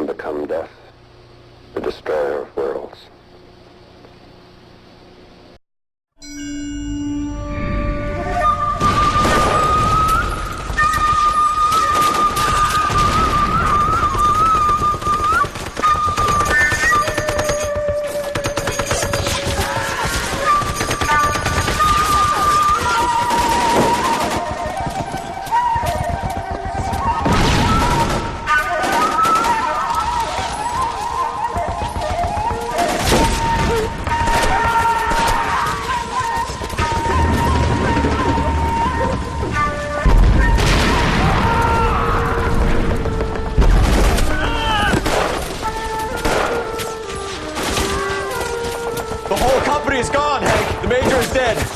him become death, the destroyer of worlds.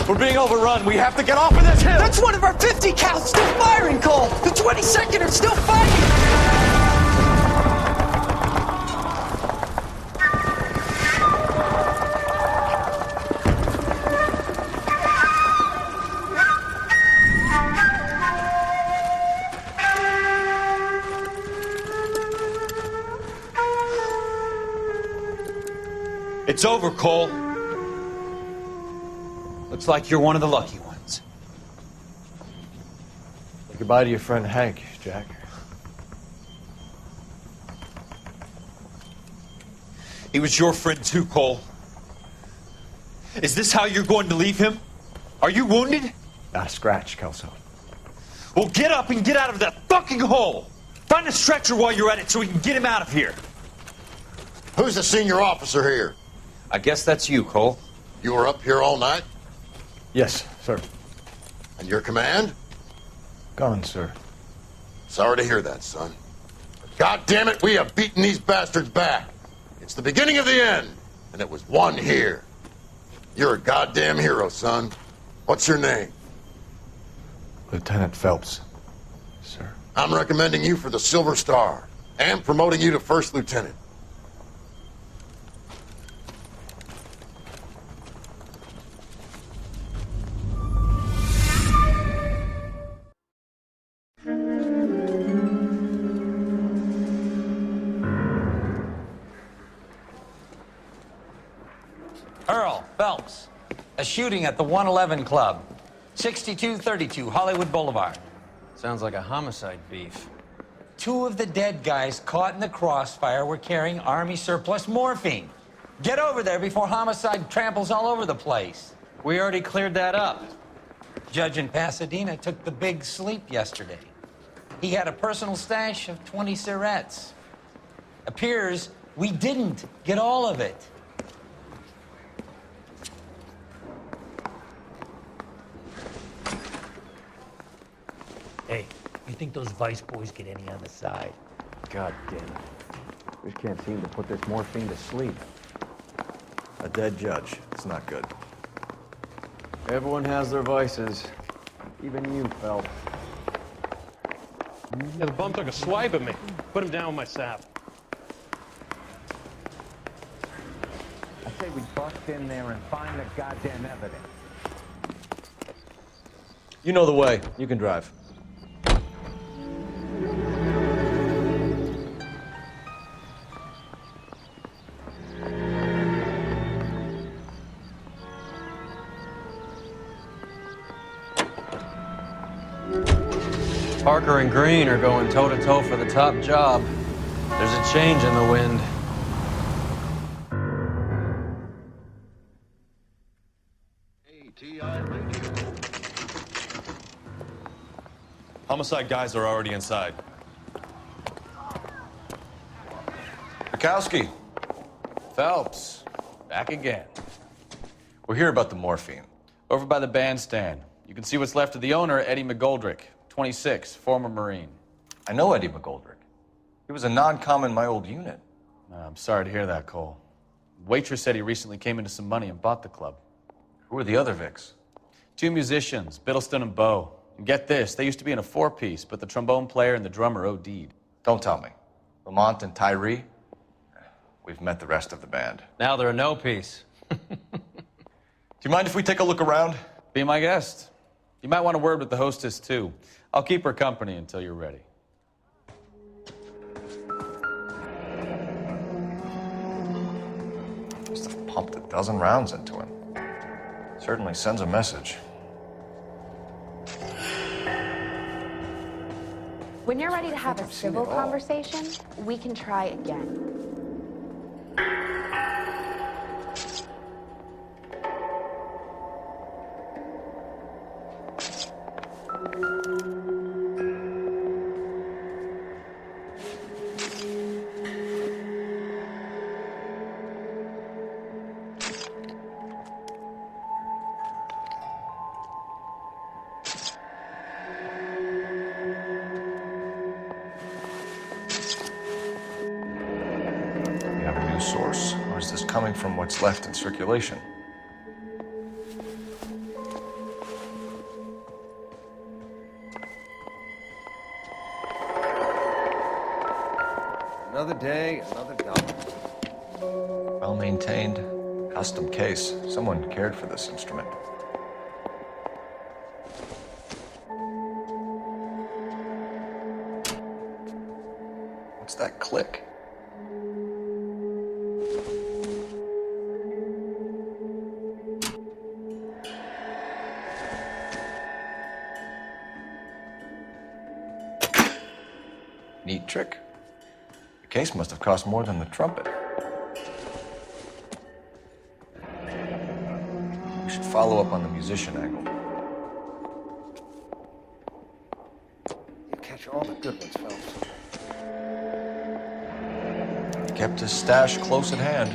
We're being overrun. We have to get off of this hill. That's one of our 50 cows still firing, Cole. The 22nd are still fighting. It's over, Cole. Looks like you're one of the lucky ones. Say goodbye to your friend Hank, Jack. He was your friend too, Cole. Is this how you're going to leave him? Are you wounded? Not a scratch, Kelso. Well, get up and get out of that fucking hole! Find a stretcher while you're at it so we can get him out of here. Who's the senior officer here? I guess that's you, Cole. You were up here all night? Yes, sir. And your command? Gone, sir. Sorry to hear that, son. God damn it, we have beaten these bastards back. It's the beginning of the end, and it was one here. You're a goddamn hero, son. What's your name? Lieutenant Phelps, sir. I'm recommending you for the Silver Star, and promoting you to First Lieutenant. Earl Phelps, a shooting at the 111 Club, 6232 Hollywood Boulevard. Sounds like a homicide beef. Two of the dead guys caught in the crossfire were carrying Army surplus morphine. Get over there before homicide tramples all over the place. We already cleared that up. Judge in Pasadena took the big sleep yesterday. He had a personal stash of 20 cigarettes. Appears we didn't get all of it. Hey, you think those Vice boys get any on the side? God damn it. We just can't seem to put this morphine to sleep. A dead judge. It's not good. Everyone has their vices. Even you, Phelps. Yeah, the bum took a swipe at me. Put him down with my sap. I say we bust in there and find the goddamn evidence. You know the way. You can drive. Parker and Green are going toe-to-toe for the top job. There's a change in the wind. Homicide guys are already inside. Bukowski. Phelps, back again. We're here about the morphine. Over by the bandstand. You can see what's left of the owner, Eddie McGoldrick, 26, former Marine. I know Eddie McGoldrick. He was a non-com in my old unit. I'm sorry to hear that, Cole. Waitress said he recently came into some money and bought the club. Who are the other Vics? Two musicians, Biddleston and Bo. And get this, they used to be in a four-piece, but the trombone player and the drummer OD'd. Don't tell me. Lamont and Tyree? We've met the rest of the band. Now they're a no-piece. Do you mind if we take a look around? Be my guest. You might want a word with the hostess, too. I'll keep her company until you're ready. pumped a dozen rounds into him. Certainly sends a message. When you're ready to have a civil conversation, we can try again. Source, or is this coming from what's left in circulation? Another day, another dollar. Well maintained, custom case. Someone cared for this instrument. What's that click? Neat trick. The case must have cost more than the trumpet. We should follow up on the musician angle. You catch all the good ones, fellas. Kept his stash close at hand.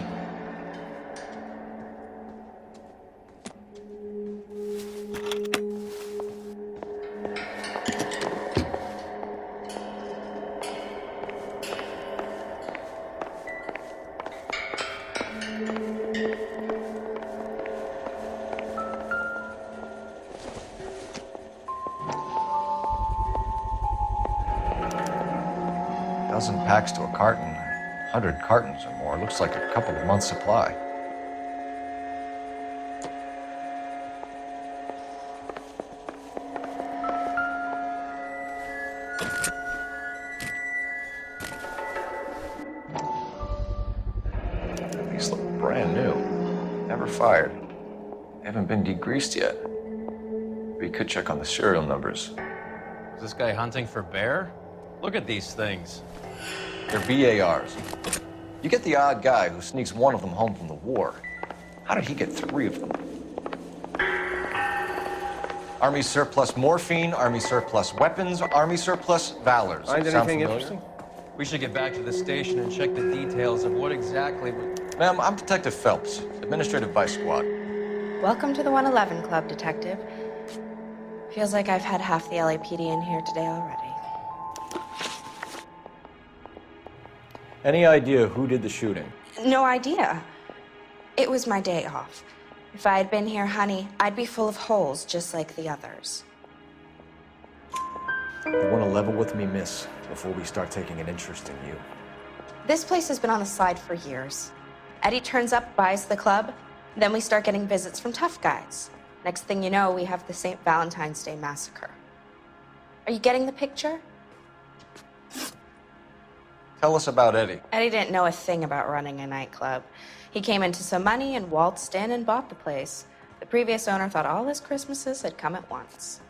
Dozen packs to a carton, 100 cartons or more. Looks like a couple of months' supply. These look brand new. Never fired. They haven't been degreased yet. We could check on the serial numbers. Is this guy hunting for bear? Look at these things. They're BARs. You get the odd guy who sneaks one of them home from the war. How did he get 3 of them? Army surplus morphine, Army surplus weapons, Army surplus valors. Find Sound anything familiar? interesting? We should get back to the station and check the details of what exactly was... Ma'am, I'm Detective Phelps, Administrative Vice Squad. Welcome to the 111 Club, Detective. Feels like I've had half the LAPD in here today already. Any idea who did the shooting? No idea. It was my day off. If I had been here, honey, I'd be full of holes just like the others. You want to level with me, miss, before we start taking an interest in you. This place has been on the slide for years. Eddie turns up, buys the club, then we start getting visits from tough guys. Next thing you know, we have the St. Valentine's Day massacre. Are you getting the picture? Tell us about Eddie. Eddie didn't know a thing about running a nightclub. He came into some money and waltzed in and bought the place. The previous owner thought all his Christmases had come at once.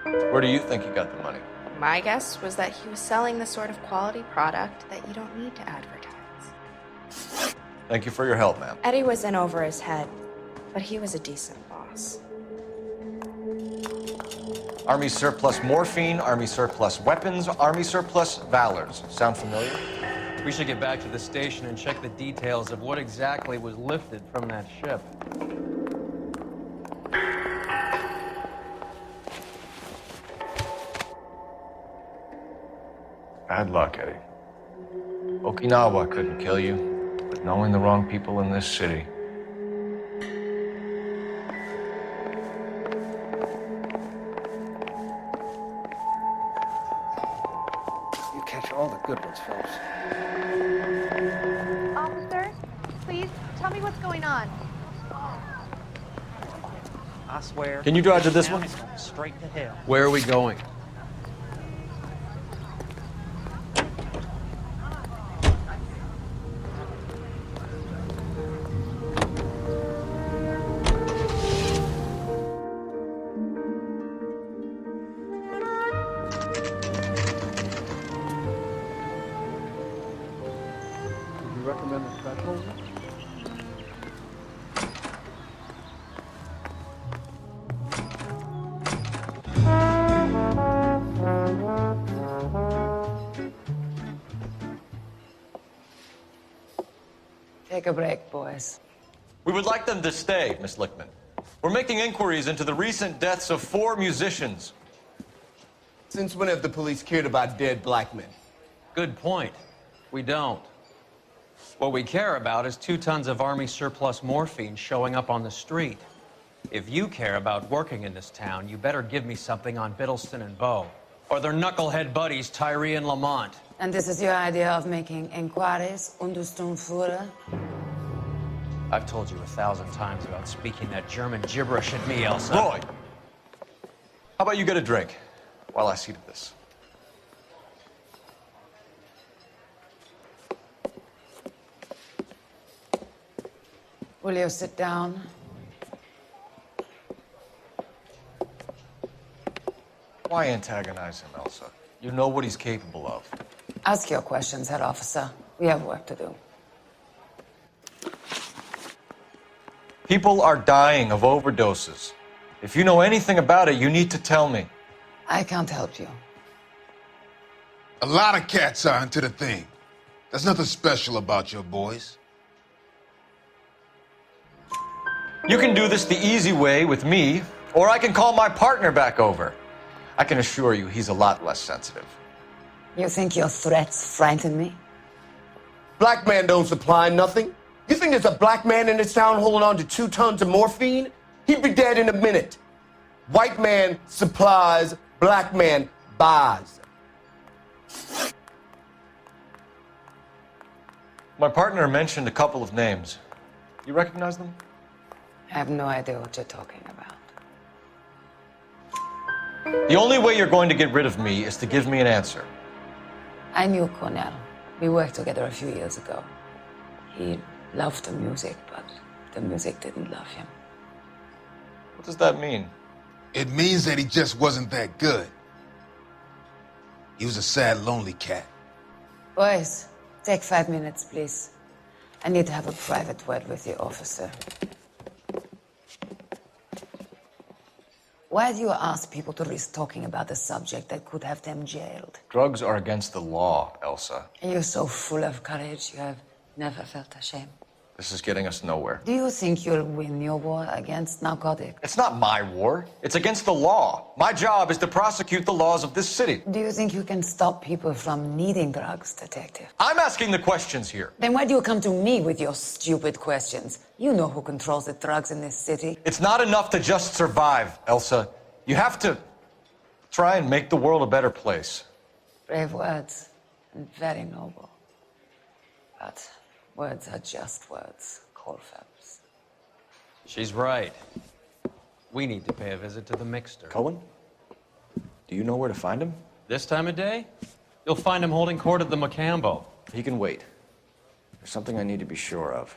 Where do you think he got the money? My guess was that he was selling the sort of quality product that you don't need to advertise. Thank you for your help, ma'am. Eddie was in over his head, but he was a decent boss. Army surplus morphine, Army surplus weapons, Army surplus valors. Sound familiar? We should get back to the station and check the details of what exactly was lifted from that ship. Bad luck, Eddie. Okinawa couldn't kill you, but knowing the wrong people in this city. You catch all the good ones, Phelps. Officers, please tell me what's going on. I swear. Can you drive to this one? It's going straight to hell. Where are we going? recommend the special? Take a break, boys. We would like them to stay, Miss Lickman. We're making inquiries into the recent deaths of 4 musicians. Since when have the police cared about dead black men? Good point. We don't. What we care about is 2 tons of Army surplus morphine showing up on the street. If you care about working in this town, you better give me something on Biddleston and Bow, or their knucklehead buddies Tyree and Lamont. And this is your idea of making inquiries, Untersturmführer? I've told you 1,000 times about speaking that German gibberish at me, Elsa. Roy! How about you get a drink while I see to this? Will you sit down? Why antagonize him, Elsa? You know what he's capable of. Ask your questions, Head Officer. We have work to do. People are dying of overdoses. If you know anything about it, you need to tell me. I can't help you. A lot of cats are into the thing. There's nothing special about your boys. You can do this the easy way with me, or I can call my partner back over. I can assure you he's a lot less sensitive. You think your threats frighten me? Black man don't supply nothing. You think there's a black man in this town holding on to 2 tons of morphine? He'd be dead in a minute. White man supplies, black man buys. My partner mentioned a couple of names. You recognize them? I have no idea what you're talking about. The only way you're going to get rid of me is to give me an answer. I knew Cornell. We worked together a few years ago. He loved the music, but the music didn't love him. What does that mean? It means that he just wasn't that good. He was a sad, lonely cat. Boys, take 5 minutes, please. I need to have a private word with the officer. Why do you ask people to risk talking about a subject that could have them jailed? Drugs are against the law, Elsa. And you're so full of courage, you have never felt ashamed. This is getting us nowhere. Do you think you'll win your war against narcotics? It's not my war. It's against the law. My job is to prosecute the laws of this city. Do you think you can stop people from needing drugs, Detective? I'm asking the questions here. Then why do you come to me with your stupid questions? You know who controls the drugs in this city. It's not enough to just survive, Elsa. You have to try and make the world a better place. Brave words, and very noble. But words are just words, Colfax. She's right. We need to pay a visit to the Mixter. Cohen? Do you know where to find him? This time of day? You'll find him holding court at the Macambo. He can wait. There's something I need to be sure of.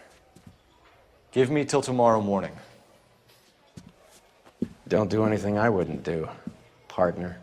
Give me till tomorrow morning. Don't do anything I wouldn't do, partner.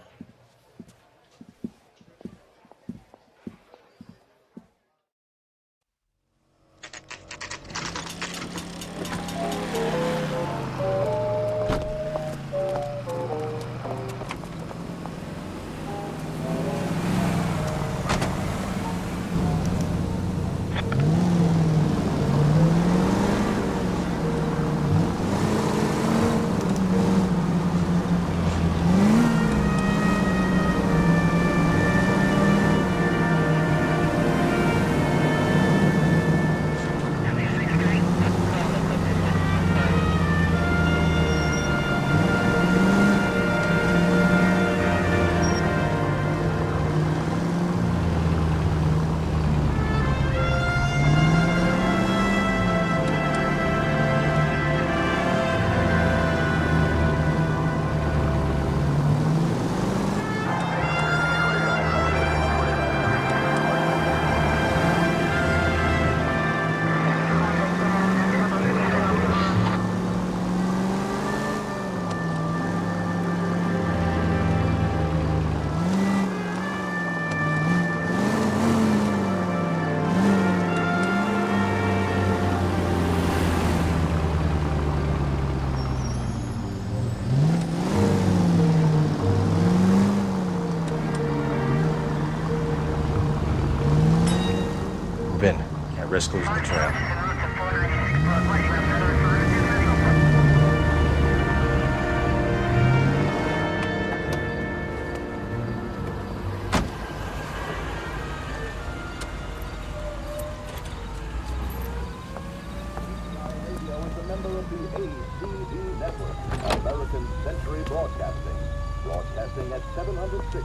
Risk losing the trail. American Century Broadcasting. Broadcasting at 706.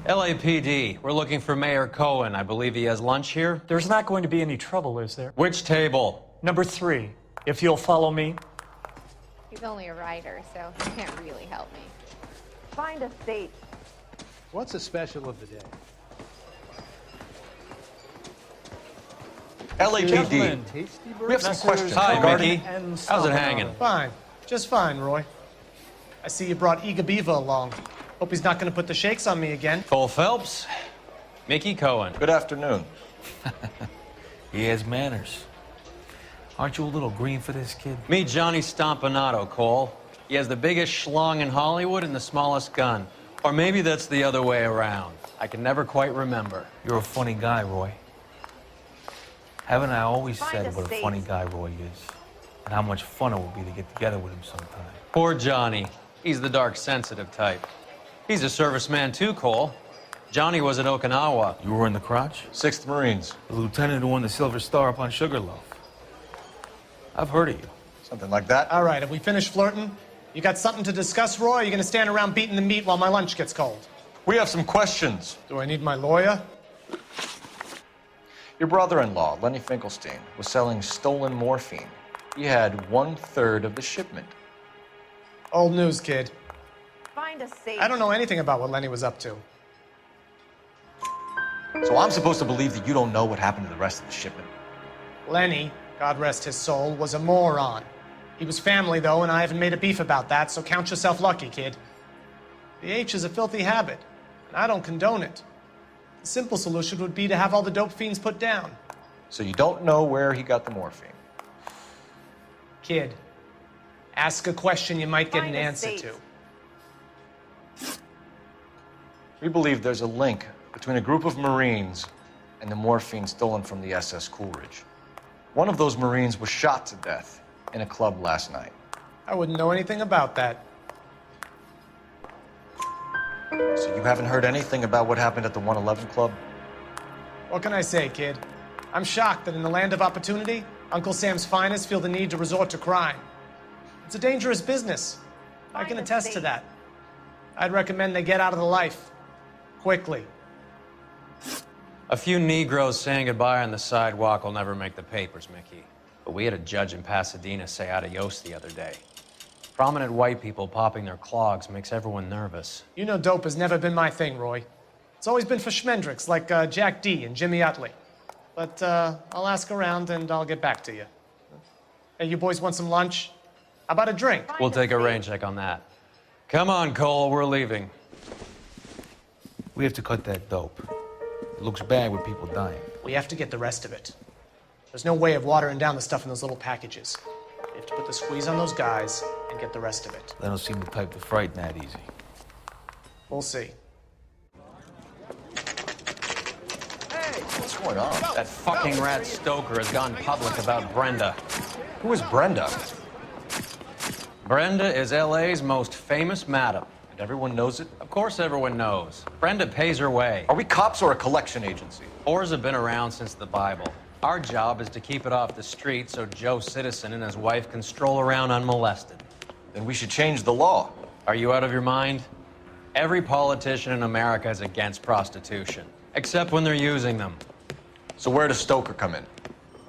LAPD, we're looking for Mayor Cohen. I believe he has lunch here. There's not going to be any trouble, is there? Which table? Number 3, if you'll follow me. He's only a writer, so he can't really help me. Find a seat. What's the special of the day? LAPD. We have some questions. Hi, regarding... Mickey. How's it hanging? Fine. Just fine, Roy. I see you brought Iga Beaver along. Hope he's not going to put the shakes on me again. Cole Phelps, Mickey Cohen. Good afternoon. He has manners. Aren't you a little green for this kid? Meet Johnny Stompanato, Cole. He has the biggest schlong in Hollywood and the smallest gun. Or maybe that's the other way around. I can never quite remember. You're a funny guy, Roy. Haven't I always said what a funny guy Roy is? And how much fun it would be to get together with him sometime. Poor Johnny. He's the dark, sensitive type. He's a serviceman too, Cole. Johnny was at Okinawa. You were in the crotch? 6th Marines. The lieutenant who won the Silver Star up on Sugarloaf. I've heard of you. Something like that. All right, have we finished flirting? You got something to discuss, Roy? Or are you going to stand around beating the meat while my lunch gets cold? We have some questions. Do I need my lawyer? Your brother-in-law, Lenny Finkelstein, was selling stolen morphine. He had 1/3 of the shipment. Old news, kid. Find a seat. I don't know anything about what Lenny was up to. So I'm supposed to believe that you don't know what happened to the rest of the shipment? Lenny, God rest his soul, was a moron. He was family, though, and I haven't made a beef about that, so count yourself lucky, kid. The H is a filthy habit, and I don't condone it. The simple solution would be to have all the dope fiends put down. So you don't know where he got the morphine? Kid, ask a question you might get an answer to. We believe there's a link between a group of Marines and the morphine stolen from the SS Coolidge. One of those Marines was shot to death in a club last night. I wouldn't know anything about that. So you haven't heard anything about what happened at the 111 Club? What can I say, kid? I'm shocked that in the land of opportunity, Uncle Sam's finest feel the need to resort to crime. It's a dangerous business. I can attest to that. I'd recommend they get out of the life. Quickly. A few Negroes saying goodbye on the sidewalk will never make the papers, Mickey. But we had a judge in Pasadena say adios the other day. Prominent white people popping their clogs makes everyone nervous. You know dope has never been my thing, Roy. It's always been for schmendricks like Jack D. and Jimmy Utley. But I'll ask around and I'll get back to you. Hey, you boys want some lunch? How about a drink? We'll take a rain check on that. Come on, Cole, we're leaving. We have to cut that dope. It looks bad with people dying. We have to get the rest of it. There's no way of watering down the stuff in those little packages. We have to put the squeeze on those guys and get the rest of it. They don't seem the type to frighten that easy. We'll see. What's going on? That fucking rat Stoker has gone public about Brenda. Who is Brenda? Brenda is LA's most famous madam. And everyone knows it? Of course everyone knows. Brenda pays her way. Are we cops or a collection agency? Whores have been around since the Bible. Our job is to keep it off the street so Joe Citizen and his wife can stroll around unmolested. Then we should change the law. Are you out of your mind? Every politician in America is against prostitution, except when they're using them. So where does Stoker come in?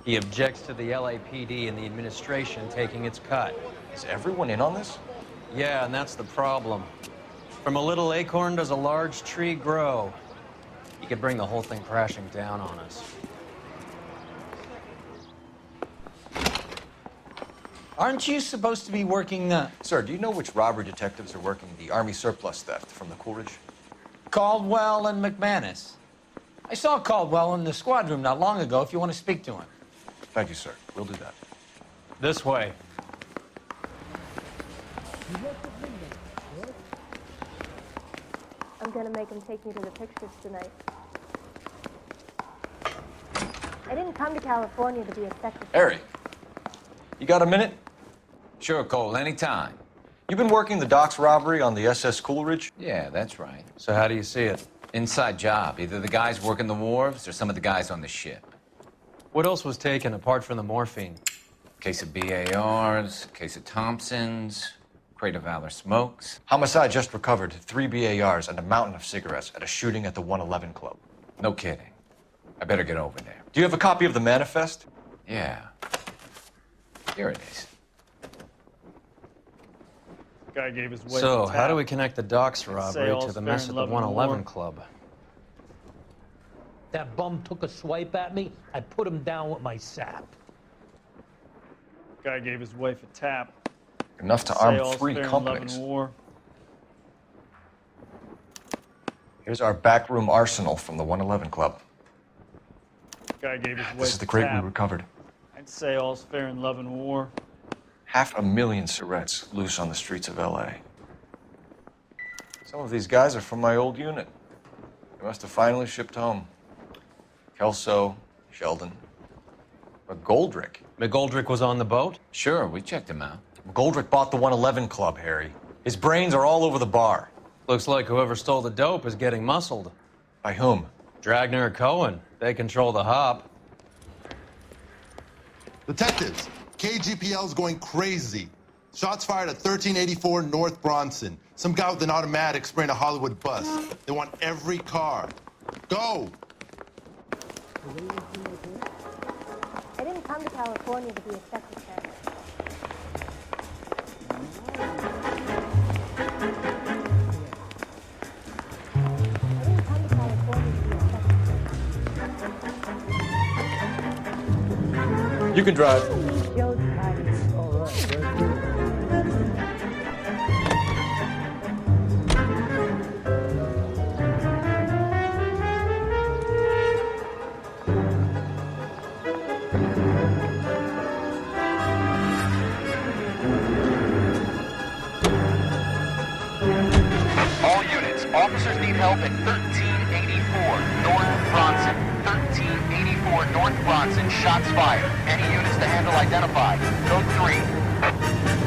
He objects to the LAPD and the administration taking its cut. Is everyone in on this? Yeah, and that's the problem. From a little acorn does a large tree grow. He could bring the whole thing crashing down on us. Aren't you supposed to be working, Sir, do you know which robbery detectives are working the Army surplus theft from the Coolidge? Caldwell and McManus? I saw Caldwell in the squad room not long ago if you want to speak to him. Thank you, sir. We'll do that. This way. I'm gonna make him take me to the pictures tonight. I didn't come to California to be a secretary. Harry, you got a minute? Sure, Cole, anytime. You've been working the docks robbery on the SS Coolidge? Yeah, that's right. So how do you see it? Inside job. Either the guys working the wharves or some of the guys on the ship. What else was taken apart from the morphine? Case of BARs, case of Thompsons, crate of Valor smokes. Homicide just recovered 3 BARs and a mountain of cigarettes at a shooting at the 111 Club. No kidding. I better get over there. Do you have a copy of the manifest? Yeah. Here it is. Guy gave his wife So, a how tap. do we connect the docks robbery sales, to the fair mess and at the love and 111 war. Club? That bum took a swipe at me. I put him down with my sap. Guy gave his wife a tap. Enough to Say arm all's 3 fair in love companies. and war. Here's our backroom arsenal from the 111 Club. Guy gave his wife This is the a crate we tap. recovered. I'd say all's fair in love and war. 500,000 cigarettes loose on the streets of LA. Some of these guys are from my old unit. They must have finally shipped home. Kelso, Sheldon, McGoldrick. McGoldrick was on the boat? Sure, we checked him out. McGoldrick bought the 111 Club, Harry. His brains are all over the bar. Looks like whoever stole the dope is getting muscled. By whom? Dragner or Cohen. They control the hop. Detectives, KGPL's going crazy. Shots fired at 1384 North Bronson. Some guy with an automatic spraying a Hollywood bus. They want every car. Go! I didn't come to California to be a secretary. You can drive. All units, officers need help at 1384 North Bronson. 1384 North Bronson, shots fired. Any units to handle identified. Code 3.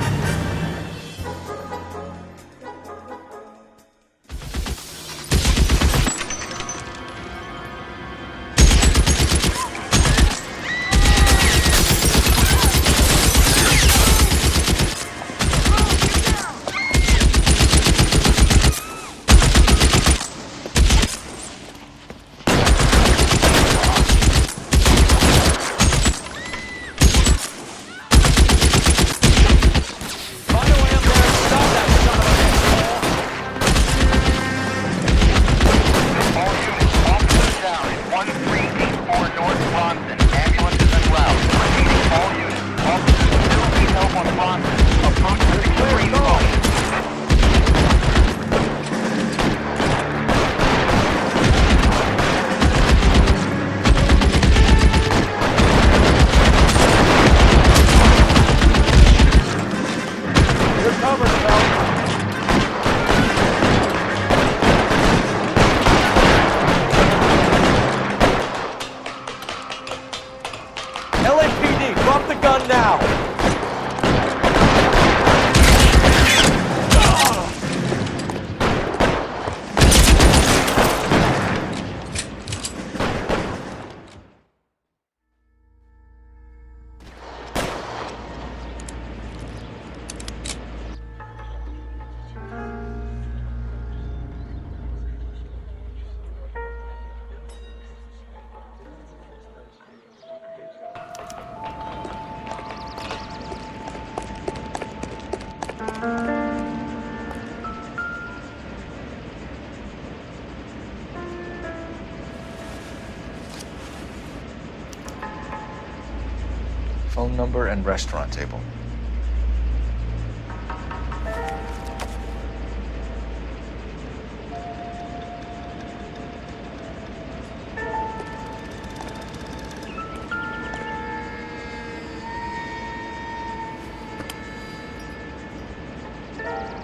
phone number and restaurant table.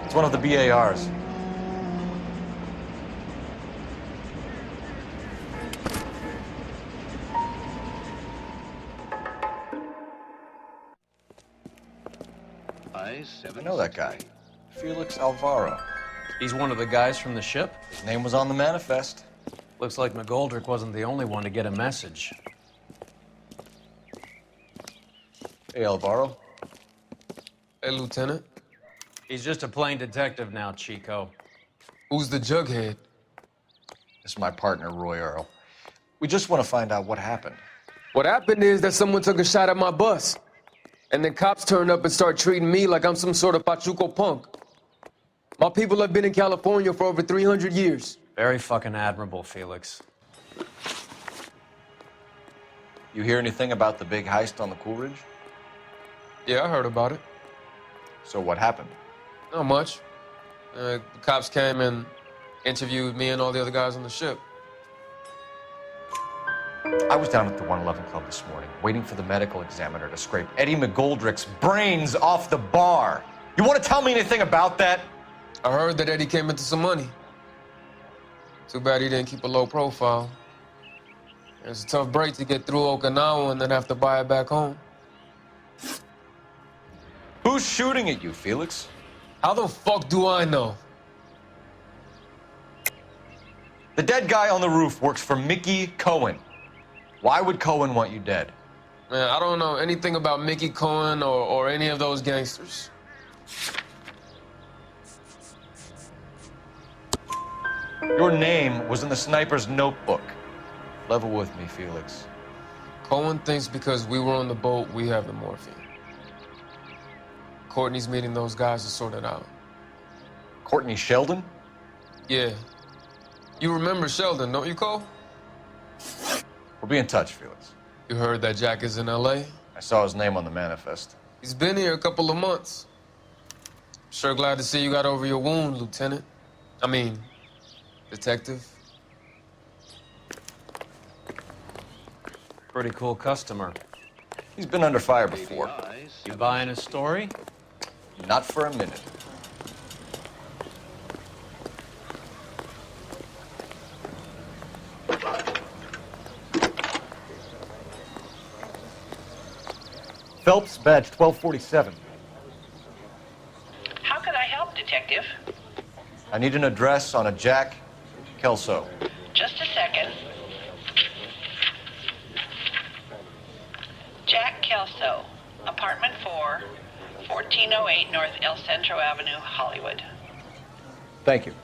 It's one of the BARs. I know that guy. Felix Alvaro. He's one of the guys from the ship? His name was on the manifest. Looks like McGoldrick wasn't the only one to get a message. Hey, Alvaro. Hey, Lieutenant. He's just a plain detective now, Chico. Who's the jughead? This is my partner, Roy Earl. We just want to find out what happened. What happened is that someone took a shot at my bus. And then cops turned up and start treating me like I'm some sort of Pachuco punk. My people have been in California for over 300 years. Very fucking admirable, Felix. You hear anything about the big heist on the Coolidge? Yeah, I heard about it. So what happened? Not much. The cops came and interviewed me and all the other guys on the ship. I was down at the 111 Club this morning, waiting for the medical examiner to scrape Eddie McGoldrick's brains off the bar. You want to tell me anything about that? I heard that Eddie came into some money. Too bad he didn't keep a low profile. It's a tough break to get through Okinawa and then have to buy it back home. Who's shooting at you, Felix? How the fuck do I know? The dead guy on the roof works for Mickey Cohen. Why would Cohen want you dead? Man, I don't know anything about Mickey Cohen or any of those gangsters. Your name was in the sniper's notebook. Level with me, Felix. Cohen thinks because we were on the boat, we have the morphine. Courtney's meeting those guys to sort it out. Courtney Sheldon? Yeah. You remember Sheldon, don't you, Cole? We'll be in touch, Felix. You heard that Jack is in L.A.? I saw his name on the manifest. He's been here a couple of months. Sure glad to see you got over your wound, Lieutenant. I mean, Detective. Pretty cool customer. He's been under fire before. You buying his story? Not for a minute. Phelps, badge 1247. How can I help, Detective? I need an address on a Jack Kelso. Just a second. Jack Kelso, apartment 4, 1408 North El Centro Avenue, Hollywood. Thank you.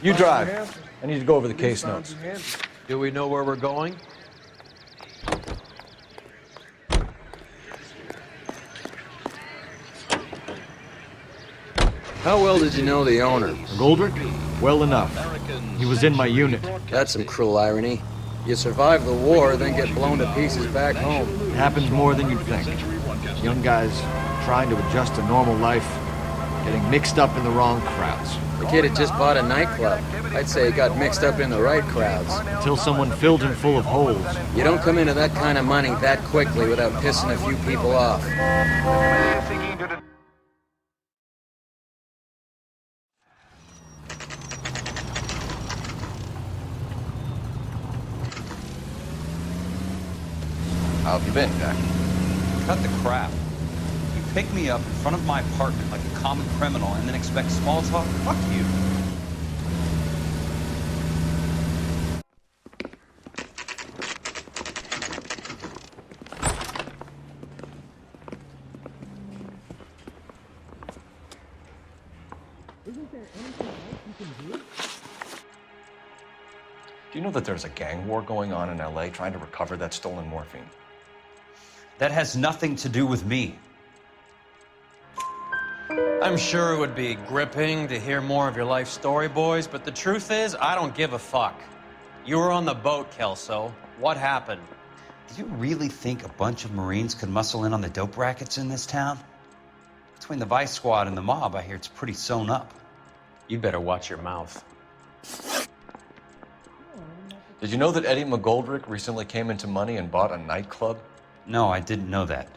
You drive. I need to go over the case notes. Do we know where we're going? How well did you know the owner? Goldrick? Well enough. He was in my unit. That's some cruel irony. You survive the war, then get blown to pieces back home. It happens more than you'd think. Young guys trying to adjust to normal life, getting mixed up in the wrong crowds. The kid had just bought a nightclub. I'd say he got mixed up in the right crowds. Until someone filled him full of holes. You don't come into that kind of money that quickly without pissing a few people off. How have you been, Jack? Cut the crap. You pick me up in front of my apartment like a common criminal and then expect small talk? Fuck you. Do you know that there's a gang war going on in LA trying to recover that stolen morphine? That has nothing to do with me. I'm sure it would be gripping to hear more of your life story, boys, but the truth is, I don't give a fuck. You were on the boat, Kelso. What happened? Do you really think a bunch of Marines could muscle in on the dope rackets in this town? Between the Vice Squad and the mob, I hear it's pretty sewn up. You'd better watch your mouth. Did you know that Eddie McGoldrick recently came into money and bought a nightclub? No, I didn't know that.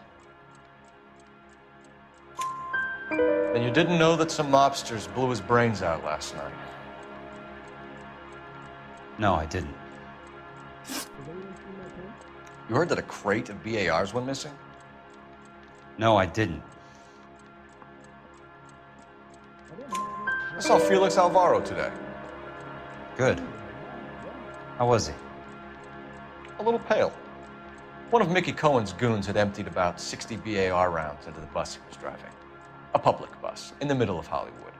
And you didn't know that some mobsters blew his brains out last night? No, I didn't. You heard that a crate of BARs went missing? No, I didn't. I saw Felix Alvaro today. Good. How was he? A little pale. One of Mickey Cohen's goons had emptied about 60 BAR rounds into the bus he was driving. A public bus, in the middle of Hollywood.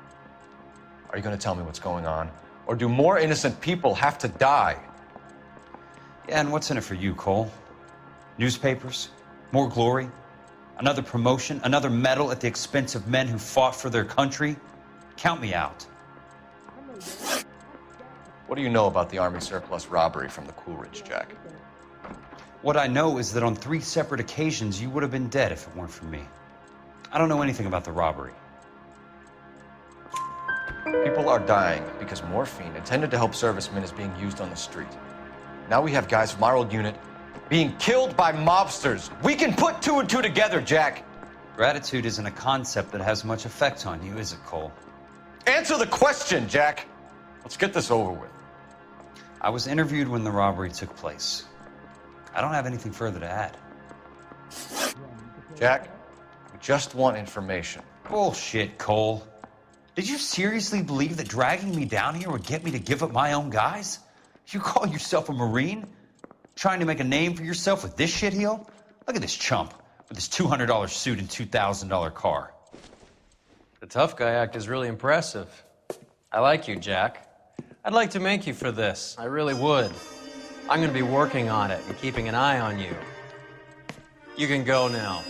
Are you going to tell me what's going on? Or do more innocent people have to die? Yeah, and what's in it for you, Cole? Newspapers? More glory? Another promotion? Another medal at the expense of men who fought for their country? Count me out. What do you know about the Army surplus robbery from the Coolidge, Jack? What I know is that on 3 separate occasions, you would have been dead if it weren't for me. I don't know anything about the robbery. People are dying because morphine intended to help servicemen is being used on the street. Now we have guys from our old unit being killed by mobsters. We can put 2 and 2 together, Jack. Gratitude isn't a concept that has much effect on you, is it, Cole? Answer the question, Jack. Let's get this over with. I was interviewed when the robbery took place. I don't have anything further to add. Jack, we just want information. Bullshit, Cole. Did you seriously believe that dragging me down here would get me to give up my own guys? You call yourself a Marine? Trying to make a name for yourself with this shitheel? Look at this chump with his $200 suit and $2,000 car. The tough guy act is really impressive. I like you, Jack. I'd like to make you for this. I really would. I'm gonna be working on it and keeping an eye on you. You can go now.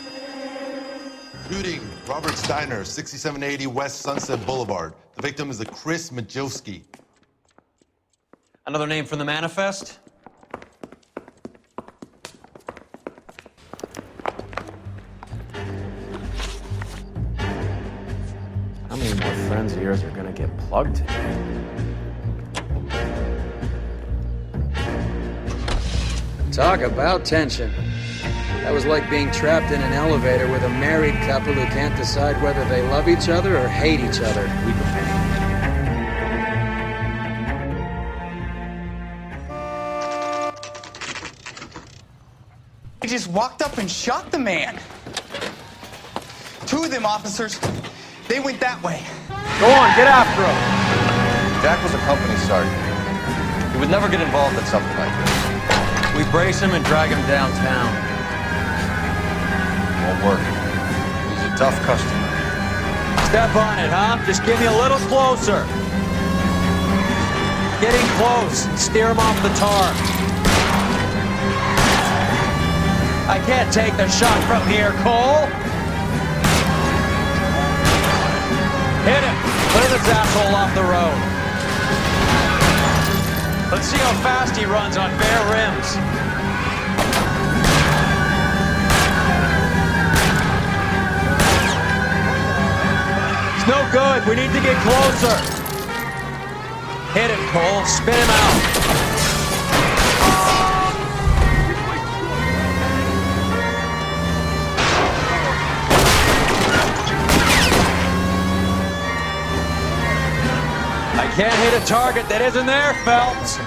Shooting, Robert Steiner, 6780 West Sunset Boulevard. The victim is a Chris Majowski. Another name from the manifest? How many more friends of yours are gonna get plugged today? Talk about tension. That was like being trapped in an elevator with a married couple who can't decide whether they love each other or hate each other. He just walked up and shot the man. 2 of them officers, they went that way. Go on, get after him. Jack was a company sergeant. He would never get involved in something like this. We brace him and drag him downtown. Won't work. He's a tough customer. Step on it, huh? Just get me a little closer. Getting close. Steer him off the tar. I can't take the shot from here, Cole. Hit him. Clear this asshole off the road. Let's see how fast he runs on bare rims. It's no good. We need to get closer. Hit him, Cole. Spin him out. I can't hit a target that isn't there, Phelps.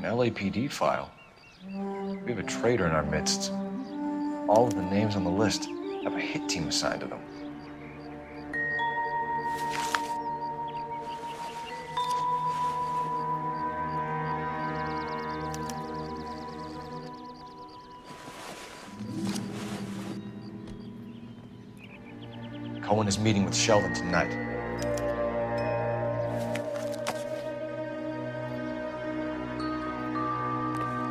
LAPD file. We have a traitor in our midst. All of the names on the list have a hit team assigned to them. Cohen is meeting with Sheldon tonight.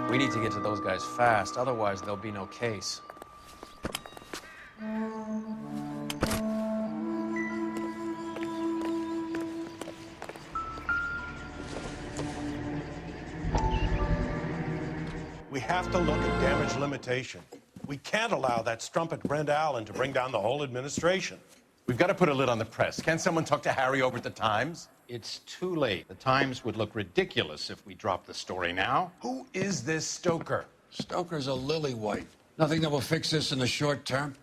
We need to get to those guys fast, otherwise there'll be no case. We have to look at damage limitation. We can't allow that strumpet Brent Allen to bring down the whole administration. We've got to put a lid on the press. Can someone talk to Harry over at the Times? It's too late. The Times would look ridiculous if we dropped the story now. Who is this Stoker? Stoker's a lily-white. Nothing that will fix this in the short term.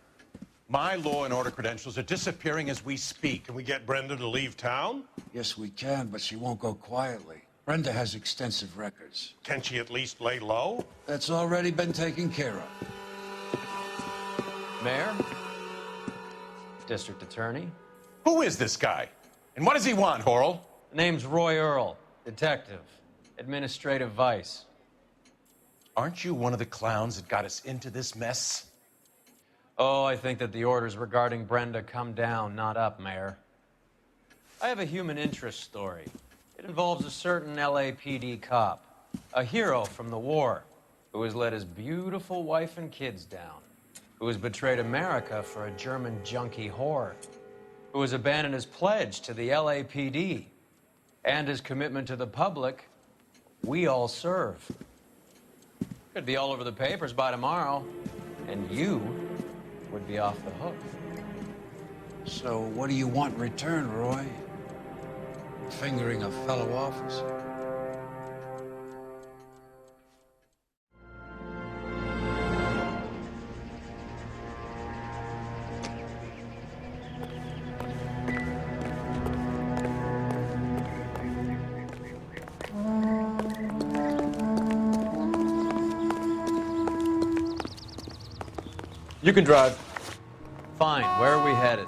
My law and order credentials are disappearing as we speak. Can we get Brenda to leave town? Yes, we can, but she won't go quietly. Brenda has extensive records. Can she at least lay low? That's already been taken care of. Mayor? District Attorney? Who is this guy? And what does he want, Horrell? The name's Roy Earl, detective, administrative vice. Aren't you one of the clowns that got us into this mess? Oh, I think that the orders regarding Brenda come down, not up, Mayor. I have a human interest story. It involves a certain LAPD cop, a hero from the war, who has let his beautiful wife and kids down, who has betrayed America for a German junkie whore, who has abandoned his pledge to the LAPD and his commitment to the public. We all serve. Could be all over the papers by tomorrow, and you would be off the hook. So what do you want in return, Roy? Fingering a fellow officer? You can drive. Fine. Where are we headed?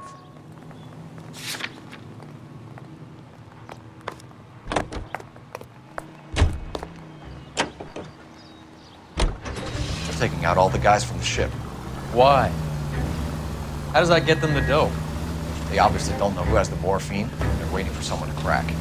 They're taking out all the guys from the ship. Why? How does that get them the dope? They obviously don't know who has the morphine. They're waiting for someone to crack.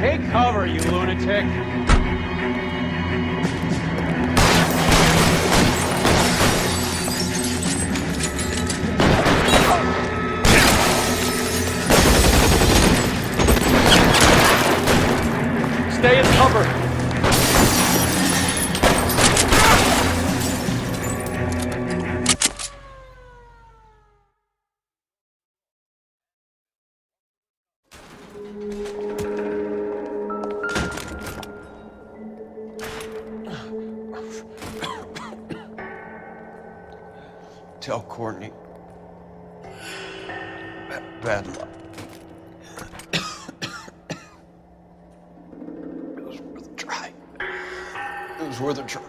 Take cover, you lunatic. Stay in cover. Tell Courtney. Bad luck. It was worth a try. It was worth a try.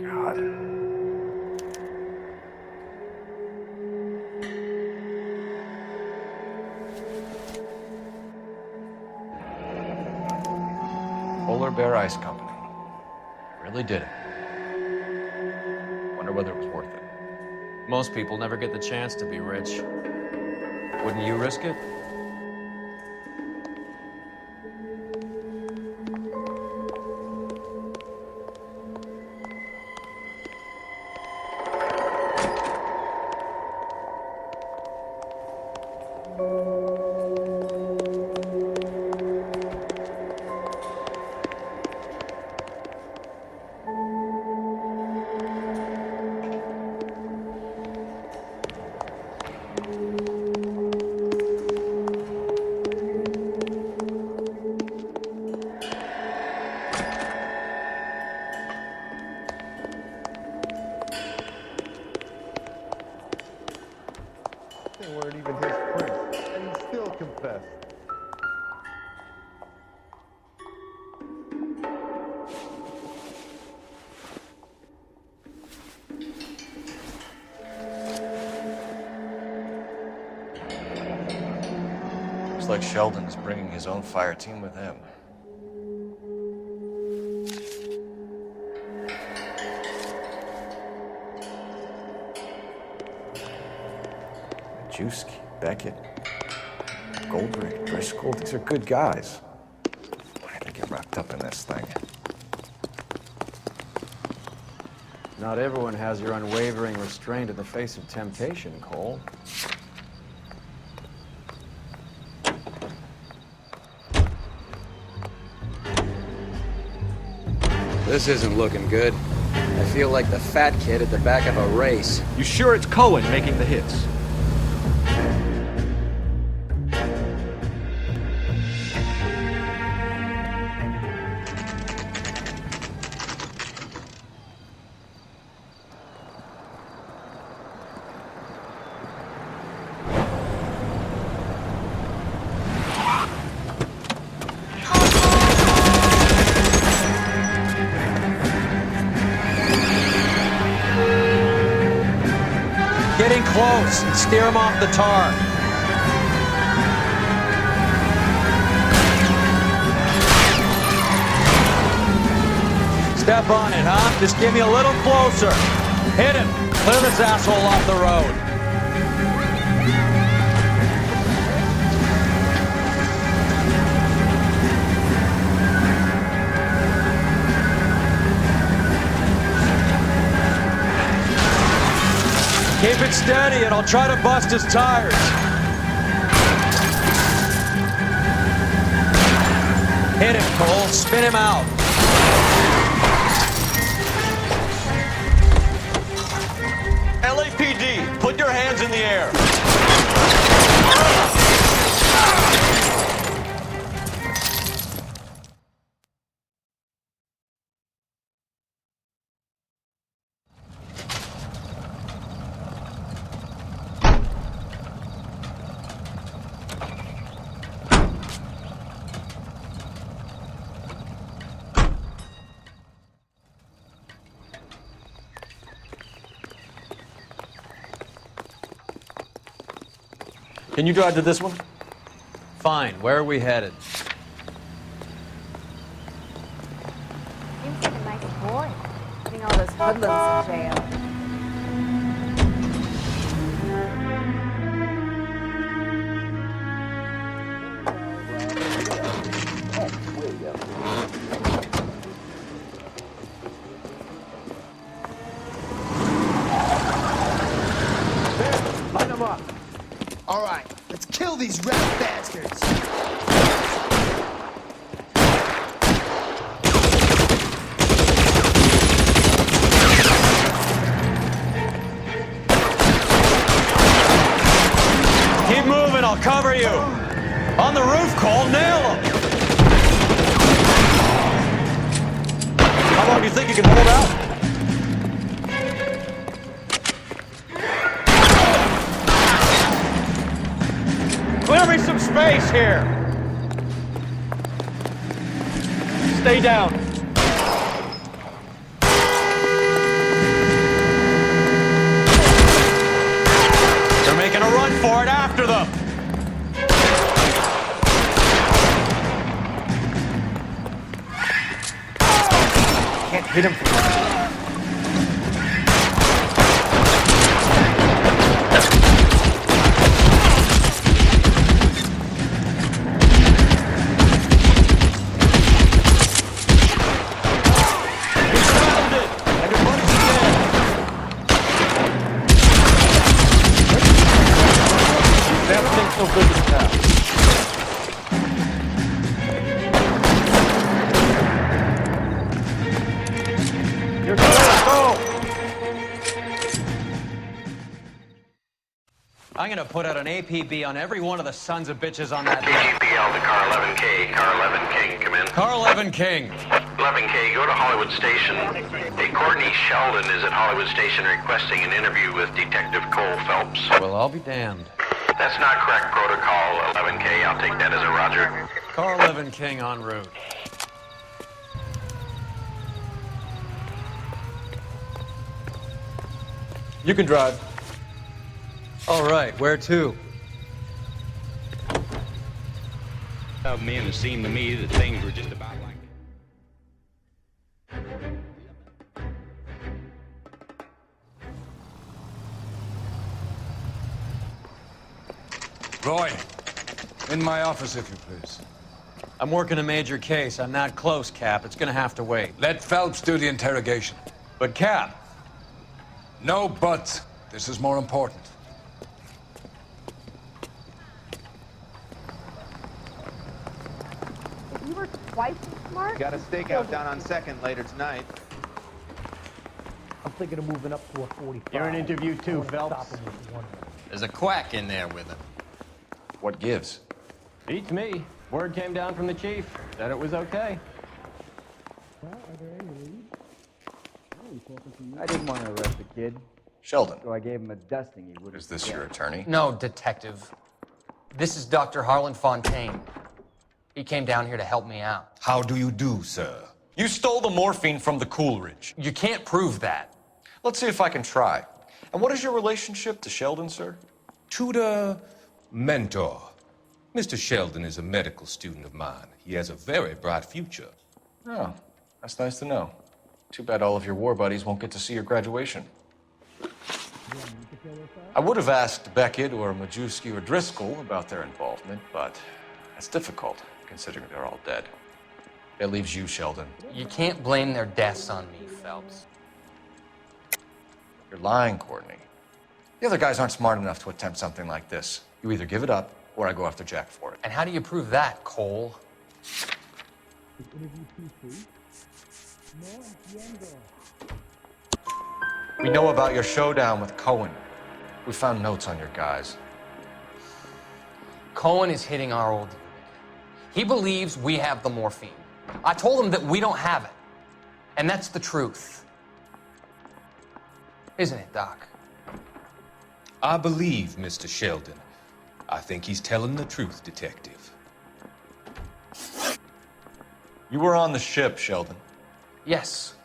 God. Polar Bear Ice Company. Really did it. Wonder whether it was worth it. Most people never get the chance to be rich. Wouldn't you risk it? Looks like Sheldon is bringing his own fire team with him. Majewski, Beckett, Goldberg, Driscoll, these are good guys. Why did they get wrapped up in this thing? Not everyone has your unwavering restraint in the face of temptation, Cole. This isn't looking good. I feel like the fat kid at the back of a race. You sure it's Cohen making the hits? Getting close. Steer him off the tar. Step on it, huh? Just give me a little closer. Hit him. Clear this asshole off the road. Keep it steady and I'll try to bust his tires. Hit him, Cole. Spin him out. LAPD, put your hands in the air. Can you drive to this one? Fine. Where are we headed? Seems like a nice boy, putting all those hoodlums in jail. Line them up. All right, let's kill these rat bastards. Keep moving, I'll cover you. On the roof, Cole, nail him. How long do you think you can hold out? Clear me some space here. Stay down. They're making a run for it after them. Can't hit him from Everything's so good in town. You're good. Go! I'm gonna put out an APB on every one of the sons of bitches on that APL to car 11K. Car 11 King, come in. Car 11 King. 11K, go to Hollywood Station. Hey, Courtney Sheldon is at Hollywood Station requesting an interview with Detective Cole Phelps. Well, I'll be damned. That's not correct protocol, 11K. I'll take that as a roger. Car 11 King en route. You can drive. All right, where to? of me, and it seemed to me that things were just about like Roy, in my office, if you please. I'm working a major case. I'm not close, Cap. It's gonna have to wait. Let Phelps do the interrogation. But, Cap... No buts. This is more important. If you were twice as smart... Got a stakeout down on 2nd later tonight. I'm thinking of moving up to a 45. You're in interview too, Phelps. There's a quack in there with him. What gives? Beats me. Word came down from the chief. Said it was okay. I didn't want to arrest the kid. Sheldon. So I gave him a dusting he wouldn't. Is this your attorney? No, detective. This is Dr. Harlan Fontaine. He came down here to help me out. How do you do, sir? You stole the morphine from the Coolidge. You can't prove that. Let's see if I can try. And what is your relationship to Sheldon, sir? Tutor, mentor. Mr. Sheldon is a medical student of mine. He has a very bright future. Oh, that's nice to know. Too bad all of your war buddies won't get to see your graduation. I would have asked Beckett or Majewski or Driscoll about their involvement, but that's difficult, considering they're all dead. That leaves you, Sheldon. You can't blame their deaths on me, Phelps. You're lying, Courtney. The other guys aren't smart enough to attempt something like this. You either give it up, or I go after Jack for it. And how do you prove that, Cole? We know about your showdown with Cohen. We found notes on your guys. Cohen is hitting our old unit. He believes we have the morphine. I told him that we don't have it. And that's the truth. Isn't it, Doc? I believe Mr. Sheldon. I think he's telling the truth, detective. You were on the ship, Sheldon. Yes,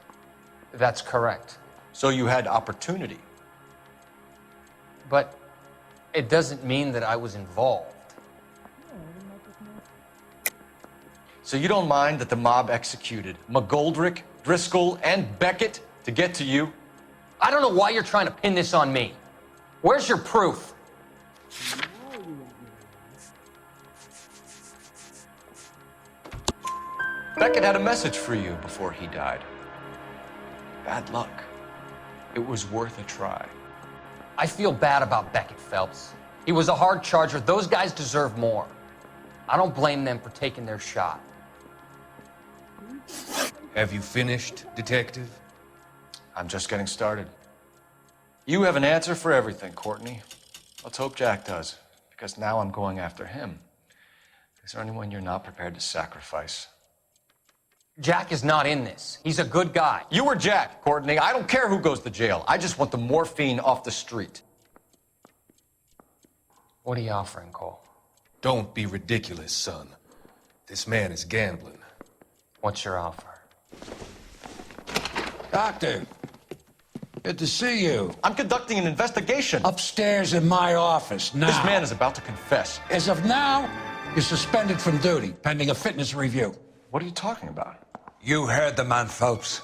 that's correct. So you had opportunity. But it doesn't mean that I was involved. So you don't mind that the mob executed McGoldrick, Driscoll, and Beckett to get to you? I don't know why you're trying to pin this on me. Where's your proof? Beckett had a message for you before he died. Bad luck. It was worth a try. I feel bad about Beckett, Phelps. He was a hard charger. Those guys deserve more. I don't blame them for taking their shot. Have you finished, detective? I'm just getting started. You have an answer for everything, Courtney. Let's hope Jack does, because now I'm going after him. Is there anyone you're not prepared to sacrifice? Jack is not in this. He's a good guy. You or Jack, Courtney. I don't care who goes to jail. I just want the morphine off the street. What are you offering, Cole? Don't be ridiculous, son. This man is gambling. What's your offer? Doctor, good to see you. I'm conducting an investigation. Upstairs in my office, now. This man is about to confess. As of now, you're suspended from duty, pending a fitness review. What are you talking about? You heard the man, Phelps.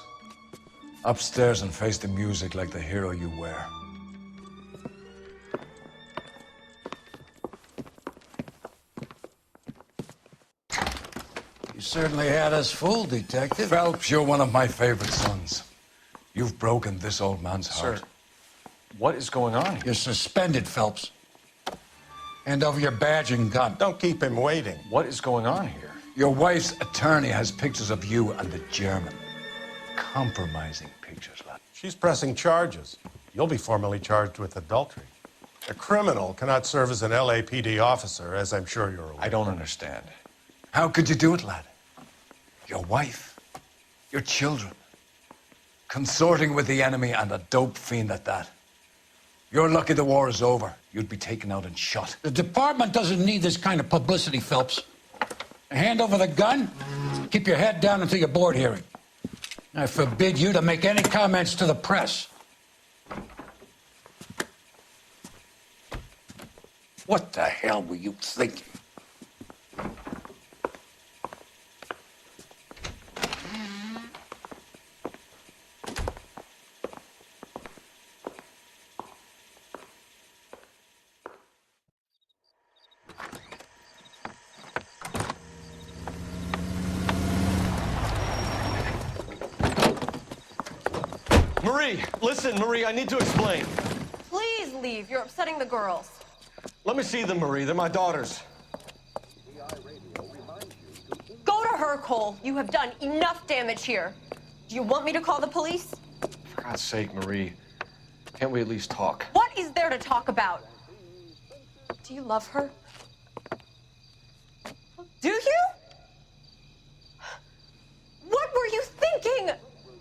Upstairs and face the music like the hero you were. You certainly had us fooled, Detective. Phelps, you're one of my favorite sons. You've broken this old man's heart. Sir, what is going on here? You're suspended, Phelps. Hand over your badge and gun. Don't keep him waiting. What is going on here? Your wife's attorney has pictures of you and the German. Compromising pictures, lad. She's pressing charges. You'll be formally charged with adultery. A criminal cannot serve as an LAPD officer, as I'm sure you're aware. I don't understand. How could you do it, lad? Your wife, your children, consorting with the enemy and a dope fiend at that. You're lucky the war is over. You'd be taken out and shot. The department doesn't need this kind of publicity, Phelps. Hand over the gun, keep your head down until your board hearing. I forbid you to make any comments to the press. What the hell were you thinking? Marie, listen, Marie, I need to explain. Please leave. You're upsetting the girls. Let me see them, Marie. They're my daughters. Go to her, Cole. You have done enough damage here. Do you want me to call the police? For God's sake, Marie, can't we at least talk? What is there to talk about? Do you love her? Do you? What were you thinking?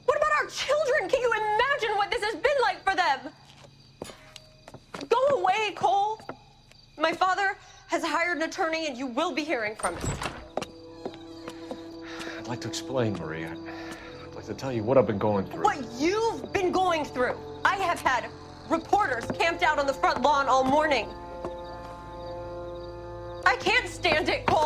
What about our children? Can you imagine what this has been like for them? Go away, Cole. My father has hired an attorney and you will be hearing from him. I'd like to explain, Marie. I'd like to tell you what I've been going through. What you've been going through. I have had reporters camped out on the front lawn all morning. I can't stand it, Cole.